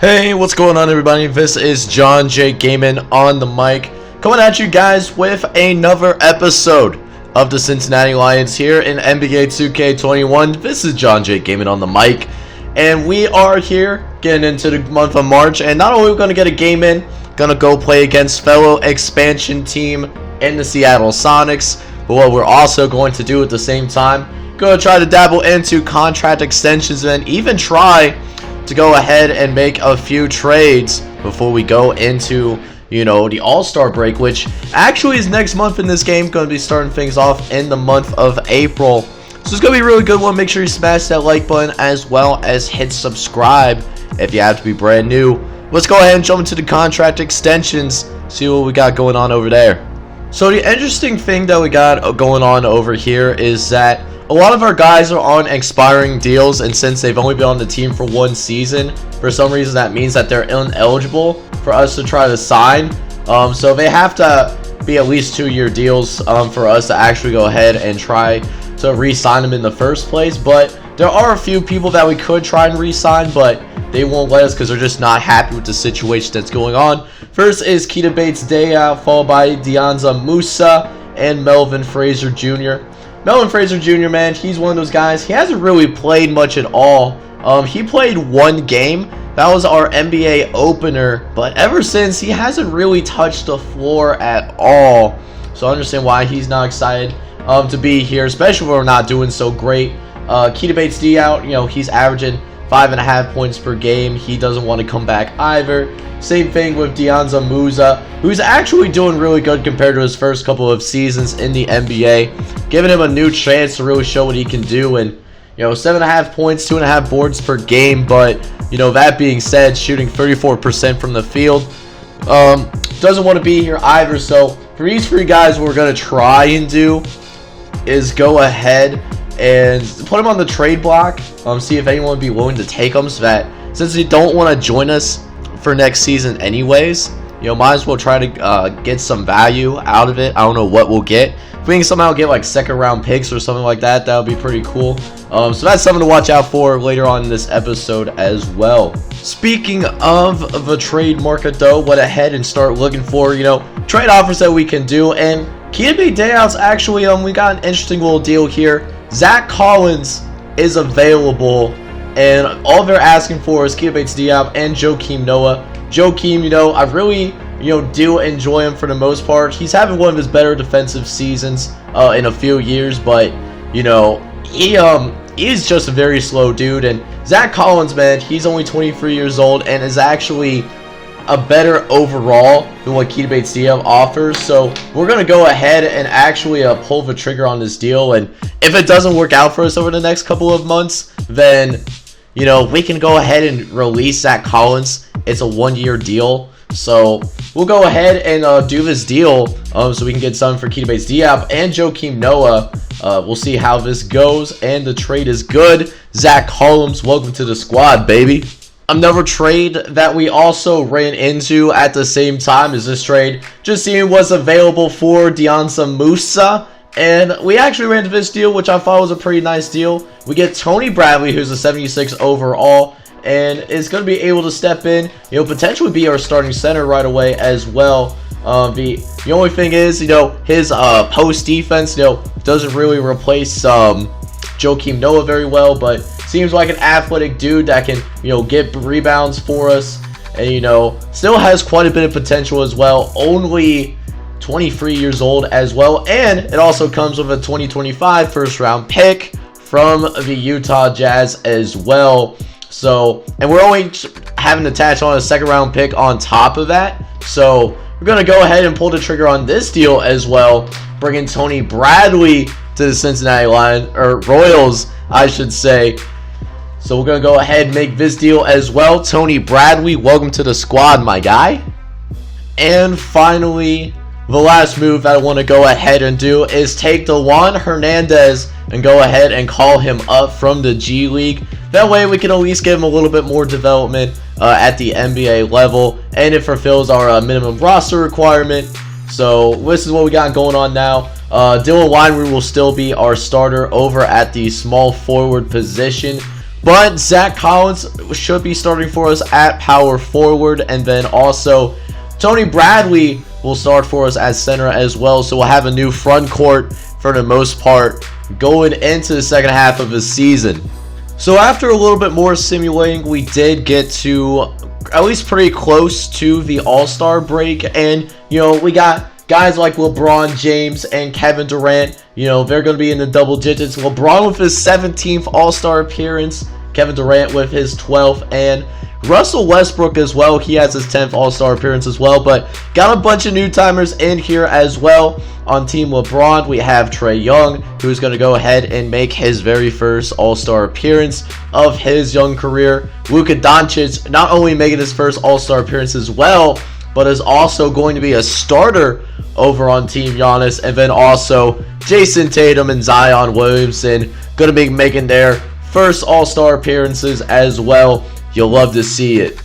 Hey, what's going on, everybody? This is John J. Gaming on the mic, coming at you guys with another episode of the Cincinnati Lions here in NBA 2K21. This is John J. Gaming on the mic, and we are here getting into the month of March, and not only are we going to get a game in, going to go play against fellow expansion team in the Seattle Sonics, but what we're also going to do at the same time, going to try to dabble into contract extensions and even try to go ahead and make a few trades before we go into, the All-Star break, which actually is next month in this game. Going to be starting things off in the month of April. So it's going to be a really good one. Make sure you smash that like button as well as hit subscribe if you have to be brand new. Let's go ahead and jump into the contract extensions, see what we got going on over there. So the interesting thing that we got going on over here is that a lot of our guys are on expiring deals, and since they've only been on the team for one season, for some reason that means that they're ineligible for us to try to sign. So they have to be at least 2-year deals for us to actually go ahead and try to re-sign them in the first place. But there are a few people that we could try and re-sign, but they won't let us because they're just not happy with the situation that's going on. First is Keita Bates-Diop, followed by Deonza Musa and Melvin Fraser Jr. Melvin Fraser Jr., man, he's one of those guys. He hasn't really played much at all. He played one game. That was our NBA opener. But ever since, he hasn't really touched the floor at all. So I understand why he's not excited to be here, especially when we're not doing so great. Keita Bates-Diop, he's averaging 5.5 points per game. He doesn't want to come back either. Same thing with Deonza Musa, who's actually doing really good compared to his first couple of seasons in the NBA. Giving him a new chance to really show what he can do. And, 7.5 points, 2.5 boards per game. But, that being said, shooting 34% from the field. Doesn't want to be here either. So, for these three guys, what we're going to try and do is go ahead and put him on the trade block. See if anyone would be willing to take them, so that since they don't want to join us for next season anyways, might as well try to get some value out of it. I don't know what we'll get. If we can somehow get like second round picks or something like that, that would be pretty cool. So that's something to watch out for later on in this episode as well. Speaking of the trade market though, went ahead and start looking for, trade offers that we can do. And Keita Bates-Diop's actually, we got an interesting little deal here. Zach Collins is available, and all they're asking for is Keita Bates-Diop and Joakim Noah. Joakim, I really, do enjoy him for the most part. He's having one of his better defensive seasons in a few years, but, he's just a very slow dude. And Zach Collins, man, he's only 23 years old and is actually a better overall than what Keita Bates-Diop offers. So we're going to go ahead and actually pull the trigger on this deal. And if it doesn't work out for us over the next couple of months, then, we can go ahead and release Zach Collins. It's a 1-year deal. So we'll go ahead and do this deal so we can get something for Keita Bates-Diop and Joakim Noah. We'll see how this goes, and the trade is good. Zach Collins, welcome to the squad, baby. Another trade that we also ran into at the same time is this trade. Just seeing what's available for Deonza Musa. And we actually ran into this deal, which I thought was a pretty nice deal. We get Tony Bradley, who's a 76 overall, and is going to be able to step in, potentially be our starting center right away as well. The only thing is, his post defense, doesn't really replace Joakim Noah very well, but seems like an athletic dude that can, get rebounds for us, and, still has quite a bit of potential as well. Only 23 years old as well, and it also comes with a 2025 first round pick from the Utah Jazz as well. So, and we're only having to attach on a second round pick on top of that. So we're going to go ahead and pull the trigger on this deal as well, bringing Tony Bradley to the Cincinnati Royals, I should say. So we're going to go ahead and make this deal as well. Tony Bradley, welcome to the squad, my guy. And finally, the last move that I want to go ahead and do is take the Juan Hernandez and go ahead and call him up from the G League. That way we can at least give him a little bit more development at the NBA level, and it fulfills our minimum roster requirement. So this is what we got going on now. Dylan Weinberg will still be our starter over at the small forward position. But Zach Collins should be starting for us at power forward, and then also Tony Bradley will start for us as center as well. So we'll have a new front court for the most part going into the second half of the season. So after a little bit more simulating, we did get to at least pretty close to the All-Star break, and we got guys like LeBron James and Kevin Durant. They're going to be in the double digits. LeBron with his 17th All-Star appearance, Kevin Durant with his 12th, and Russell Westbrook as well. He has his 10th All-Star appearance as well, but got a bunch of new timers in here as well. On Team LeBron, we have Trae Young, who's going to go ahead and make his very first All-Star appearance of his young career. Luka Doncic not only making his first All-Star appearance as well, but is also going to be a starter over on Team Giannis. And then also Jason Tatum and Zion Williamson going to be making their first All-Star appearances as well. You'll love to see it.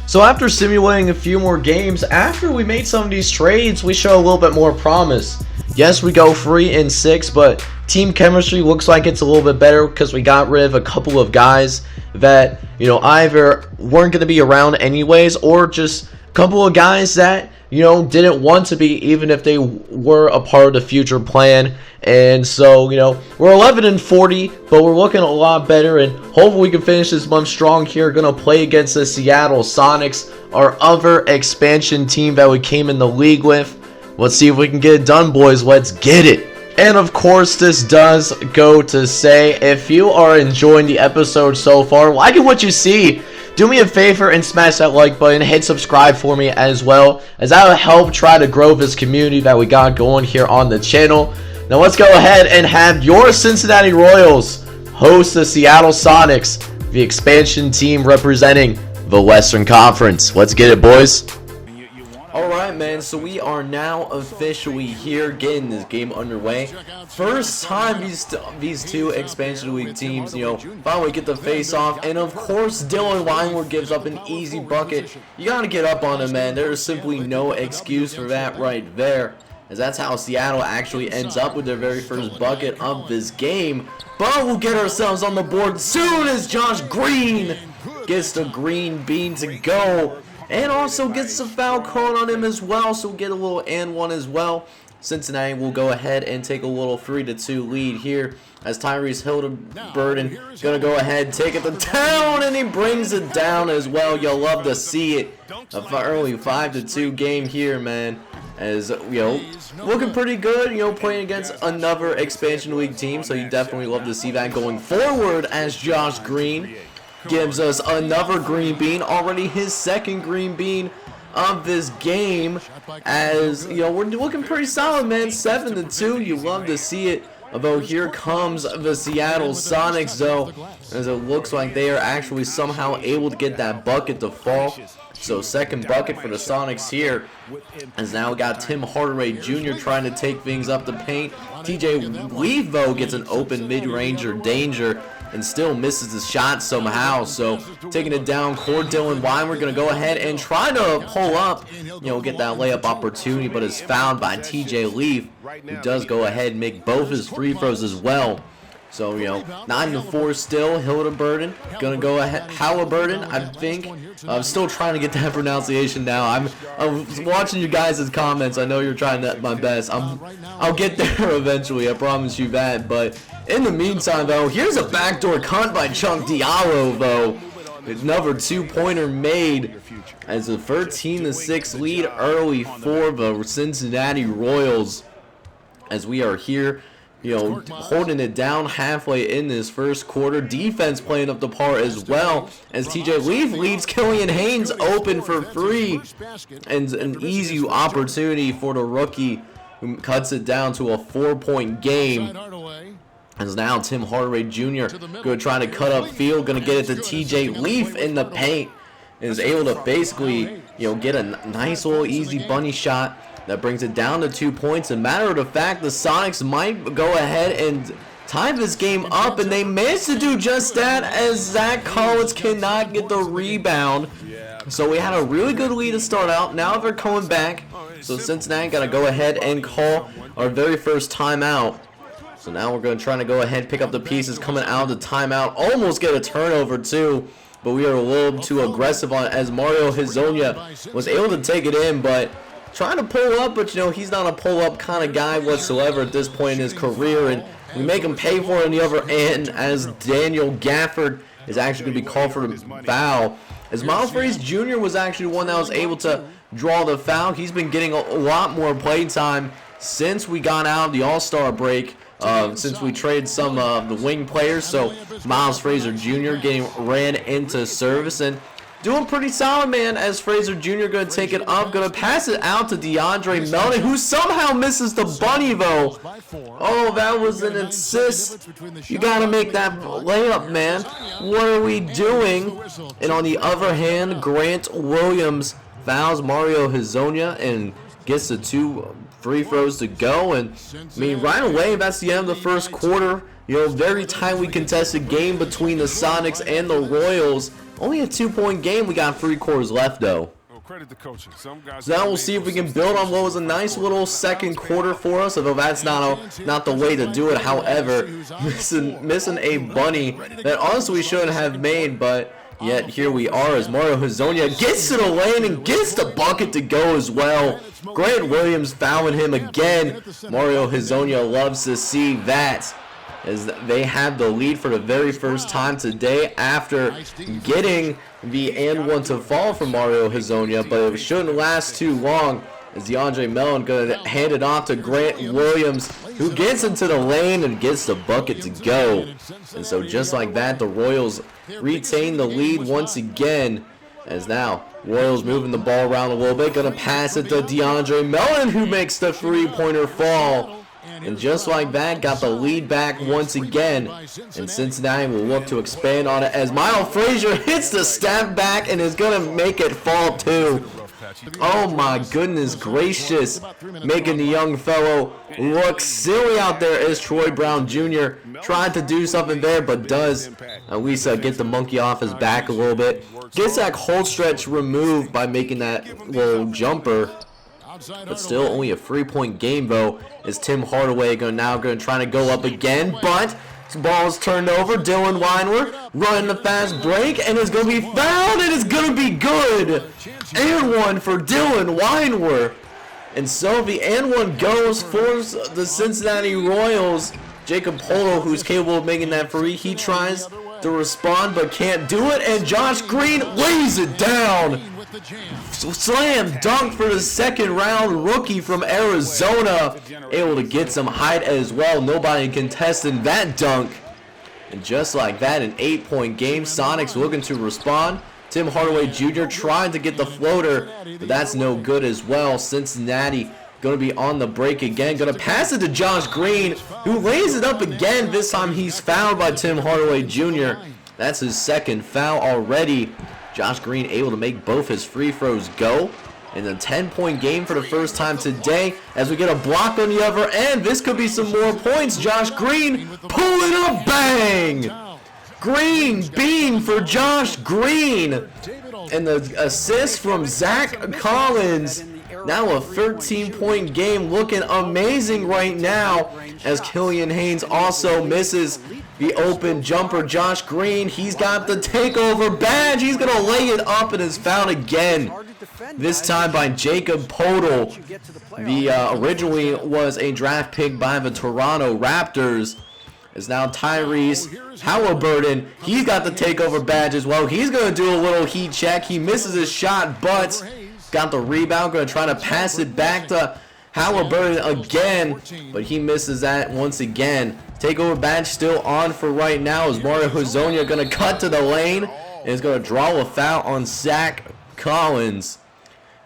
So after simulating a few more games, after we made some of these trades, we show a little bit more promise. Yes, we go 3-6, but team chemistry looks like it's a little bit better because we got rid of a couple of guys that, either weren't going to be around anyways, or just a couple of guys that, didn't want to be, even if they were a part of the future plan. And so, we're 11-40, but we're looking a lot better, and hopefully we can finish this month strong here. Going to play against the Seattle Sonics, our other expansion team that we came in the league with. Let's see if we can get it done, boys. Let's get it. And of course, this does go to say, if you are enjoying the episode so far, liking what you see, do me a favor and smash that like button, hit subscribe for me as well, as that will help try to grow this community that we got going here on the channel. Now let's go ahead and have your Cincinnati Royals host the Seattle Sonics, the expansion team representing the Western Conference. Let's get it, boys. Alright, man, so we are now officially here getting this game underway. First time these two expansion league teams, finally get the face off. And of course, Dylan Weinberg gives up an easy bucket. You gotta get up on him, man. There is simply no excuse for that right there, as that's how Seattle actually ends up with their very first bucket of this game. But we'll get ourselves on the board soon as Josh Green gets the green bean to go. And also gets the foul called on him as well, so we'll get a little and one as well. Cincinnati will go ahead and take a little 3-2 lead here, as Tyrese Haliburton gonna go ahead and take it to town, and he brings it down as well. You'll love to see it. A early 5-2 game here, man. As looking pretty good, playing against another expansion league team, so you definitely love to see that going forward, as Josh Green gives us another green bean, already his second green bean of this game. As we're looking pretty solid, man. 7-2, you love to see it. Although here comes the Seattle Sonics, though, as it looks like they are actually somehow able to get that bucket to fall. So second bucket for the Sonics here, as now we got Tim Hardaway Jr. trying to take things up the paint. TJ Leaf, though, gets an open mid-ranger danger and still misses the shot somehow. So taking it down court, Dylan Weinberg going to go ahead and try to pull up, get that layup opportunity, but is fouled by TJ Leaf, who does go ahead and make both his free throws as well. So, 9-4 still. Haliburton gonna go ahead. Haliburton, I think. I'm still trying to get that pronunciation down. I'm watching you guys' comments. I know you're trying my best. I'll get there eventually. I promise you that. But in the meantime, though, here's a backdoor cut by Chunk Diallo, though. Another two-pointer made as a 13-6 lead early for the Cincinnati Royals, as we are here, holding it down halfway in this first quarter. Defense playing up the par as well, as TJ Leaf leaves Killian Haynes open for free, and an easy opportunity for the rookie, who cuts it down to a 4-point game. As now Tim Hardaway Jr. going to try to cut up field, going to get it to TJ Leaf in the paint, and is able to basically, get a nice little easy bunny shot that brings it down to 2 points. And matter of fact, the Sonics might go ahead and tie this game up, and they managed to do just that, as Zach Collins cannot get the rebound. So we had a really good lead to start out. Now they're coming back, so Cincinnati got to go ahead and call our very first timeout. So now we're going to try to go ahead, pick up the pieces coming out of the timeout. Almost get a turnover too, but we are a little too aggressive on it as Mario Hezonja was able to take it in, but trying to pull up, but you know, he's not a pull-up kind of guy whatsoever at this point in his career, and we make him pay for it on the other end as Daniel Gafford is actually going to be called for the foul. As Melvin Fraser Jr. was actually one that was able to draw the foul. He's been getting a lot more play time since we got out of the All-Star break, since we traded some of the wing players. So Melvin Fraser Jr. getting ran into service and doing pretty solid, man, as Fraser Jr. going to take it up, going to pass it out to DeAndre Melton, who somehow misses the bunny, though. Oh, that was an assist. You got to make that layup, man. What are we doing? And on the other hand, Grant Williams fouls Mario Hezonja and gets the 2 free throws to go. And, I mean, right away, that's the end of the first quarter. You know, very tightly contested game between the Sonics and the Royals. Only a 2-point game. We got 3 quarters left, though. So now we'll see if we can build on what was a nice little second quarter for us, although that's not the way to do it. However, missing a bunny that honestly we shouldn't have made, but yet here we are as Mario Hezonja gets to the lane and gets the bucket to go as well. Grant Williams fouling him again. Mario Hezonja loves to see that, as they have the lead for the very first time today after getting the and one to fall from Mario Hezonja, but it shouldn't last too long as DeAndre Melton going to hand it off to Grant Williams, who gets into the lane and gets the bucket to go. And so just like that, the Royals retain the lead once again, as now Royals moving the ball around a little bit, going to pass it to DeAndre Melton, who makes the 3-pointer fall. And just like that, got the lead back once again. And Cincinnati will look to expand on it as Melvin Fraser hits the step back and is going to make it fall too. Oh my goodness gracious. Making the young fellow look silly out there as Troy Brown Jr. tried to do something there, but does at least get the monkey off his back a little bit. Gets that cold stretch removed by making that little jumper. But still only a 3-point game, though, as Tim Hardaway now going to try to go up again, but his ball is turned over. Dylan Weinwer running the fast break, and it's going to be fouled, and it's going to be good. And one for Dylan Weinwer. And so the and one goes for the Cincinnati Royals. Jacob Polo, who's capable of making that free, he tries to respond but can't do it, and Josh Green lays it down. Slam dunk for the second round rookie from Arizona, able to get some height as well. Nobody contesting that dunk. And just like that, an 8-point game. Sonics looking to respond. Tim Hardaway Jr. trying to get the floater, but that's no good as well. Cincinnati going to be on the break again. Going to pass it to Josh Green, who lays it up again. This time he's fouled by Tim Hardaway Jr. That's his second foul already. Josh Green able to make both his free throws go. In a 10-point game for the first time today as we get a block on the other end. This could be some more points. Josh Green pulling up, bang! Green bean for Josh Green. And the assist from Zach Collins. Now a 13-point game, looking amazing right now as Killian Haynes also misses the open jumper. Josh Green, he's got the takeover badge. He's going to lay it up and is fouled again. This time by Jacob Podol. The originally was a draft pick by the Toronto Raptors. Is now Tyrese Halliburton. He's got the takeover badge as well. He's going to do a little heat check. He misses his shot, but got the rebound. Going to try to pass it back to Halliburton again, but he misses that once again. Takeover badge still on for right now as Mario Hezonja going to cut to the lane and is going to draw a foul on Zach Collins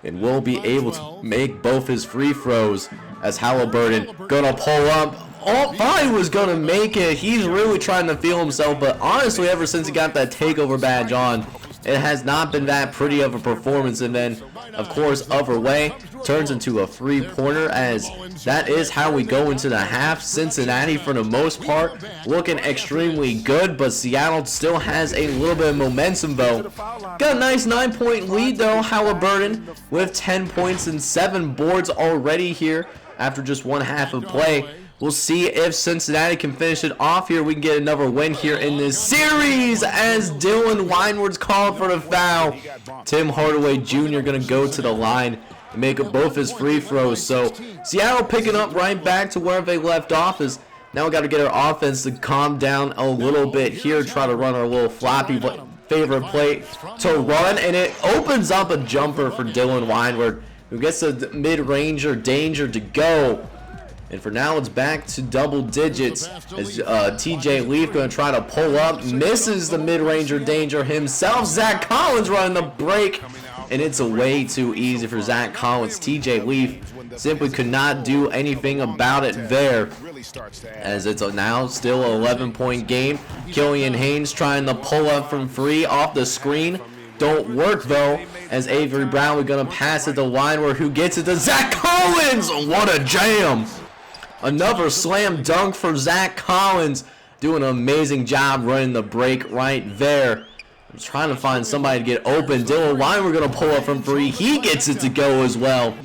and will be able to make both his free throws as Halliburton going to pull up. Oh, thought he was going to make it. He's really trying to feel himself, but honestly, ever since he got that takeover badge on, it has not been that pretty of a performance. And then, of course, other way, turns into a 3-pointer as that is how we go into the half. Cincinnati, for the most part, looking extremely good, but Seattle still has a little bit of momentum, though. Got a nice 9-point lead, though, Halliburton, with 10 points and 7 boards already here after just one half of play. We'll see if Cincinnati can finish it off here. We can get another win here in this series as Dylan Weinward's called for the foul. Tim Hardaway Jr. going to go to the line and make up both his free throws. So Seattle picking up right back to where they left off. Is now we got to get our offense to calm down a little bit here. Try to run our little floppy favorite play to run, and it opens up a jumper for Dylan Weinward, who gets a mid-ranger danger to go. And for now, it's back to double digits as TJ Leaf going to try to pull up, misses the mid-ranger danger himself. Zach Collins running the break, and it's way too easy for Zach Collins. TJ Leaf simply could not do anything about it there, as it's now still an 11-point game. Killian Haynes trying to pull up from free off the screen. Don't work though, as Avery Brown, we're going to pass it to Weinward, who gets it to Zach Collins. What a jam! Another slam dunk for Zach Collins, doing an amazing job running the break right there. I'm trying to find somebody to get open. Dylan Weinward going to pull up from three. He gets it to go as well.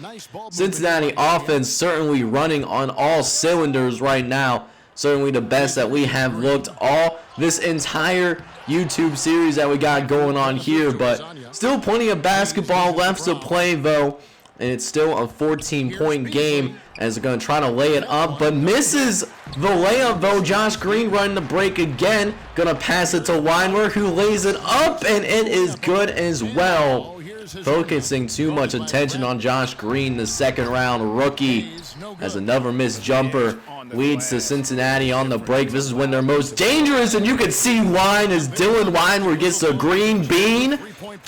Cincinnati offense certainly running on all cylinders right now. Certainly the best that we have looked all this entire YouTube series that we got going on here. But still plenty of basketball left to play though. And it's still a 14-point game as they're going to try to lay it up, but misses the layup though. Josh Green running the break again. Going to pass it to Weinward, who lays it up, and it is good as well. Focusing too much attention on Josh Green, the second-round rookie, as another missed jumper leads to Cincinnati on the break. This is when they're most dangerous, and you can see why as Dylan Weinward gets the green bean.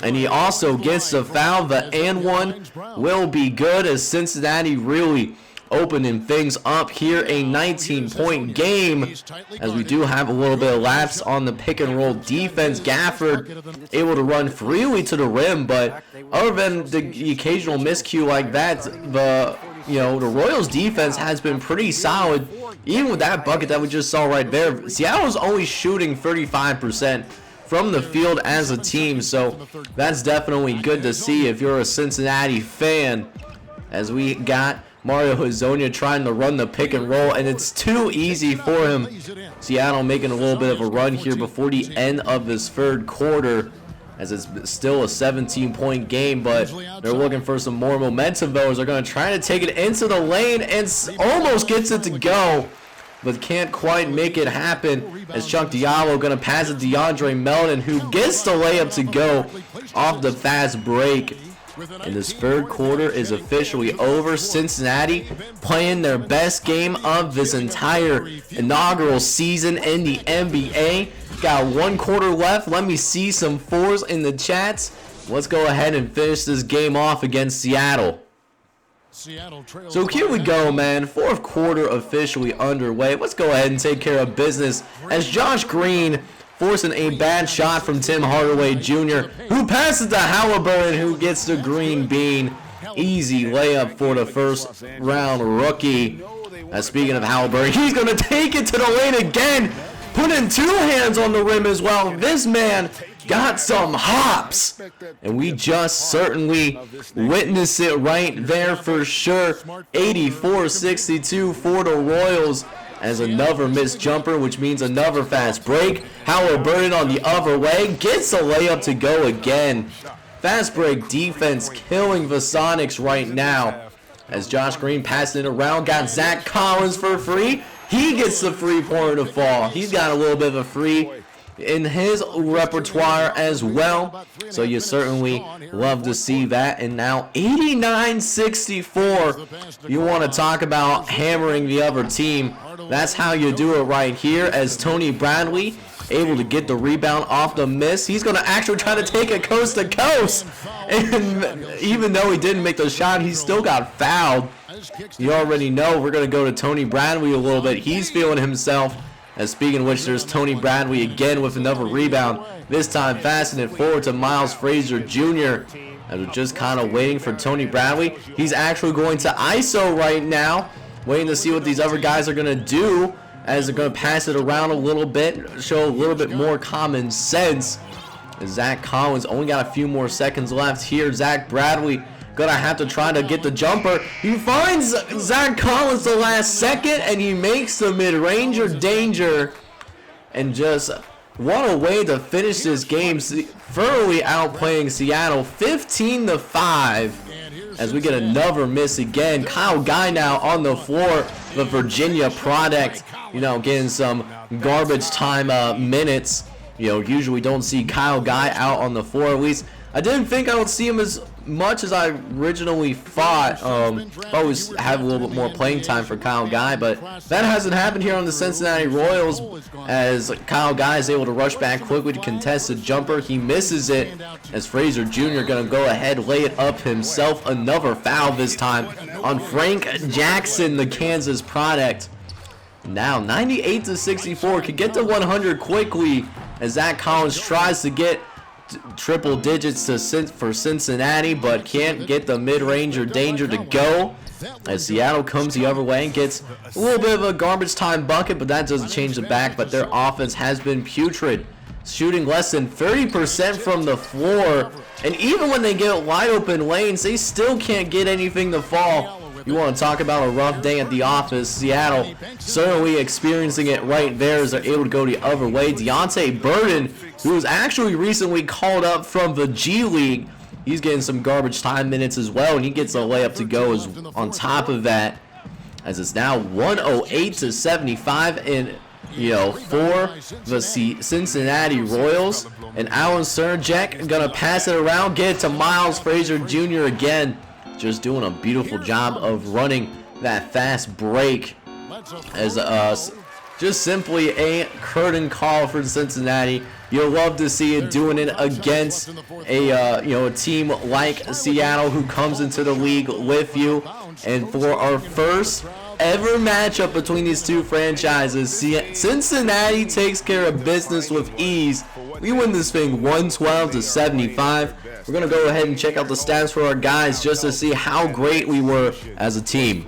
And he also gets the foul. The and one will be good as Cincinnati really opening things up here. A 19-point game as we do have a little bit of lapse on the pick and roll defense. Gafford able to run freely to the rim, but other than the occasional miscue like that, the Royals defense has been pretty solid. Even with that bucket that we just saw right there, Seattle's only shooting 35% from the field as a team, so that's definitely good to see if you're a Cincinnati fan, as we got Mario Hezonja trying to run the pick and roll, and it's too easy for him. Seattle making a little bit of a run here before the end of this third quarter, as it's still a 17-point game, but they're looking for some more momentum though, as they're going to try to take it into the lane and almost gets it to go, but can't quite make it happen, as Chuck Diallo going to pass it to DeAndre Melton, who gets the layup to go off the fast break. And this third quarter is officially over. Cincinnati playing their best game of this entire inaugural season in the NBA. Got 1 quarter left. Let me see some fours in the chats. Let's go ahead and finish this game off against Seattle. So here we go, man. Fourth quarter officially underway. Let's go ahead and take care of business as Josh Green forcing a bad shot from Tim Hardaway Jr., who passes to Halliburton, who gets the green bean. Easy layup for the first round rookie. Speaking of Halliburton, he's going to take it to the lane again, putting 2 hands on the rim as well. This man got some hops, and we just certainly witnessed it right there for sure. 84-62 for the Royals, as another missed jumper, which means another fast break. Halliburton on the other way gets a layup to go again. Fast break defense killing the Sonics right now, as Josh Green passing it around, got Zach Collins for free. He gets the three-pointer to fall. He's got a little bit of a free in his repertoire as well, so you certainly love to see that. And now 89-64. You want to talk about hammering the other team, that's how you do it right here, as Tony Bradley able to get the rebound off the miss. He's going to actually try to take it coast to coast, and even though he didn't make the shot, he still got fouled. You already know we're going to go to Tony Bradley a little bit. He's feeling himself. And speaking of which, there's Tony Bradley again with another rebound. This time passing it forward to Miles Fraser Jr. And we're just kind of waiting for Tony Bradley. He's actually going to ISO right now, waiting to see what these other guys are going to do, as they're going to pass it around a little bit, show a little bit more common sense. And Zach Collins only got a few more seconds left here. Zach Bradley gonna have to try to get the jumper. He finds Zach Collins the last second, and he makes the mid-ranger danger. And just what a way to finish this game, thoroughly outplaying Seattle 15-5. As we get another miss again. Kyle Guy now on the floor, the Virginia product, getting some garbage time minutes. Usually don't see Kyle Guy out on the floor. At least I didn't think I would see him as much as I originally thought. Always have a little bit more playing time for Kyle Guy, but that hasn't happened here on the Cincinnati Royals, as Kyle Guy is able to rush back quickly to contest the jumper. He misses it, as Fraser Jr. gonna go ahead, lay it up himself. Another foul this time on Frank Jackson, the Kansas product. Now 98-64, could get to 100 quickly, as Zach Collins tries to get triple digits for Cincinnati, but can't get the mid-ranger danger to go, as Seattle comes the other way and gets a little bit of a garbage time bucket, but that doesn't change the back. But their offense has been putrid, shooting less than 30% from the floor, and even when they get wide open lanes, they still can't get anything to fall. You want to talk about a rough day at the office. Seattle certainly experiencing it right there, as they're able to go the other way. Deontay Burden, who was actually recently called up from the G League, he's getting some garbage time minutes as well, and he gets a layup to go as on top of that, as it's now 108-75 in for the Cincinnati Royals. And Alan Surjek gonna pass it around, get it to Miles Fraser Jr. again. Just doing a beautiful job of running that fast break, as just simply a curtain call for Cincinnati. You'll love to see it, doing it against a team like Seattle, who comes into the league with you. And for our first ever matchup between these two franchises, Cincinnati takes care of business with ease. We win this thing 112-75. We're going to go ahead and check out the stats for our guys, just to see how great we were as a team.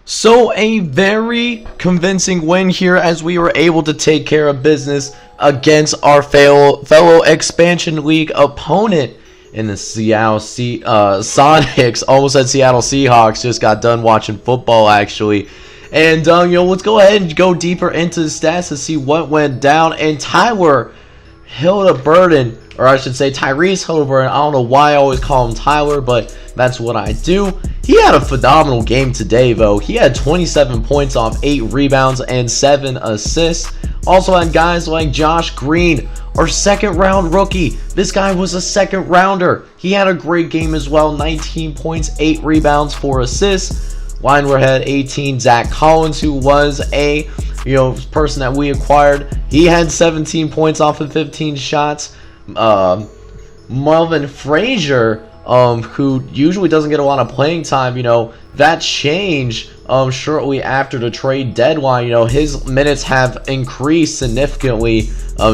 So a very convincing win here, as we were able to take care of business against our fellow expansion league opponent in the Seattle Sonics. Almost said Seattle Seahawks. Just got done watching football, actually. And let's go ahead and go deeper into the stats to see what went down. And Tyler Hildeburden, or I should say Tyrese Hildeburden, I don't know why I always call him Tyler, but that's what I do. He had a phenomenal game today, though. He had 27 points off 8 rebounds and 7 assists. Also had guys like Josh Green, our second round rookie. This guy was a second rounder. He had a great game as well. 19 points, 8 rebounds, 4 assists. Linewear had 18. Zach Collins, who was a person that we acquired, he had 17 points off of 15 shots. Melvin Fraser, who usually doesn't get a lot of playing time, that changed shortly after the trade deadline. His minutes have increased significantly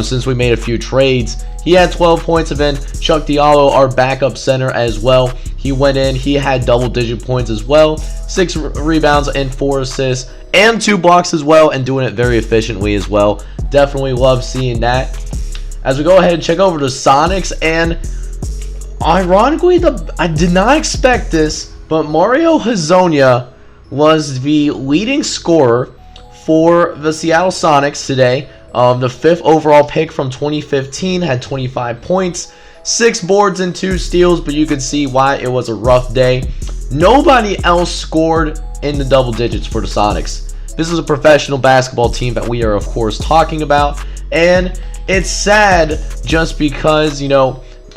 since we made a few trades. He had 12 points. And then Chuck Diallo, our backup center, as well, he went in. He had double-digit points as well, 6 rebounds and 4 assists, and 2 blocks as well, and doing it very efficiently as well. Definitely love seeing that. As we go ahead and check over the Sonics, and ironically, I did not expect this, but Mario Hezonja was the leading scorer for the Seattle Sonics today. The 5th overall pick from 2015, had 25 points, 6 boards and 2 steals, but you could see why it was a rough day. Nobody else scored in the double digits for the Sonics. This is a professional basketball team that we are, of course, talking about, and it's sad just because,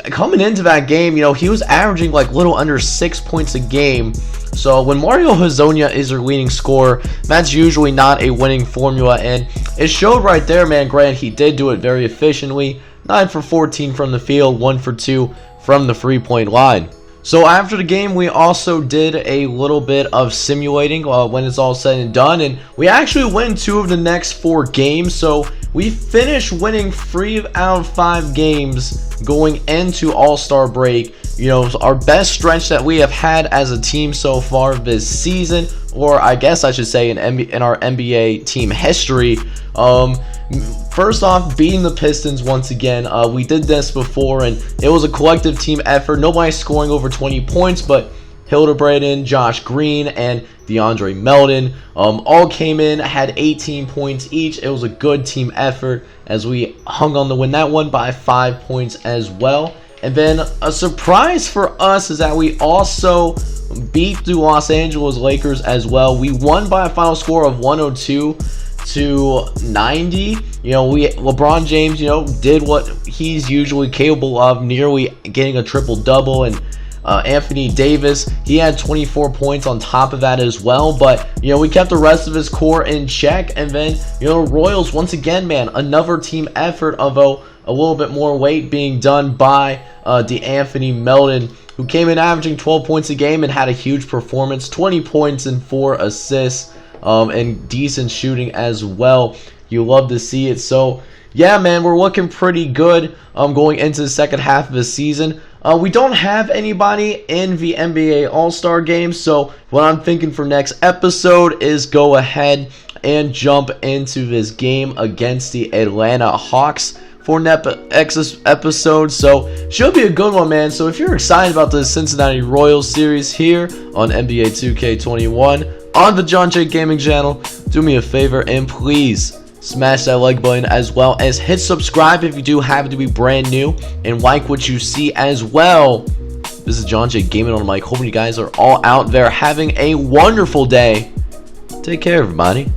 coming into that game, he was averaging like little under 6 points a game. So when Mario Hezonja is your leading scorer, that's usually not a winning formula, and it showed right there, man. Granted, he did do it very efficiently. 9 for 14 from the field, 1 for 2 from the 3-point line. So after the game, we also did a little bit of simulating when it's all said and done, and we actually win 2 of the next 4 games. So we finished winning 3 out of 5 games going into All-Star break. Our best stretch that we have had as a team so far this season, or I guess I should say in our NBA team history. first off, beating the Pistons once again. We did this before, and it was a collective team effort. Nobody scoring over 20 points, but Hildebrand, Josh Green, and DeAndre Melton all came in, had 18 points each. It was a good team effort as we hung on to win that one by 5 points as well. And then a surprise for us is that we also beat the Los Angeles Lakers as well. We won by a final score of 102-90. LeBron James, did what he's usually capable of, nearly getting a triple-double, and Anthony Davis, he had 24 points on top of that as well. But we kept the rest of his core in check. And then Royals, once again, man, another team effort of a little bit more weight being done by Anthony Melton, who came in averaging 12 points a game and had a huge performance, 20 points and 4 assists, and decent shooting as well. You love to see it. So yeah, man, we're looking pretty good going into the second half of the season. We don't have anybody in the NBA All-Star game, so what I'm thinking for next episode is go ahead and jump into this game against the Atlanta Hawks for an episode. So should be a good one, man. So if you're excited about the Cincinnati Royals series here on NBA 2K21 on the John J Gaming channel, do me a favor and please smash that like button, as well as hit subscribe if you do happen to be brand new, and like what you see as well. This is John J Gaming on the mic. Hoping you guys are all out there having a wonderful day. Take care, everybody.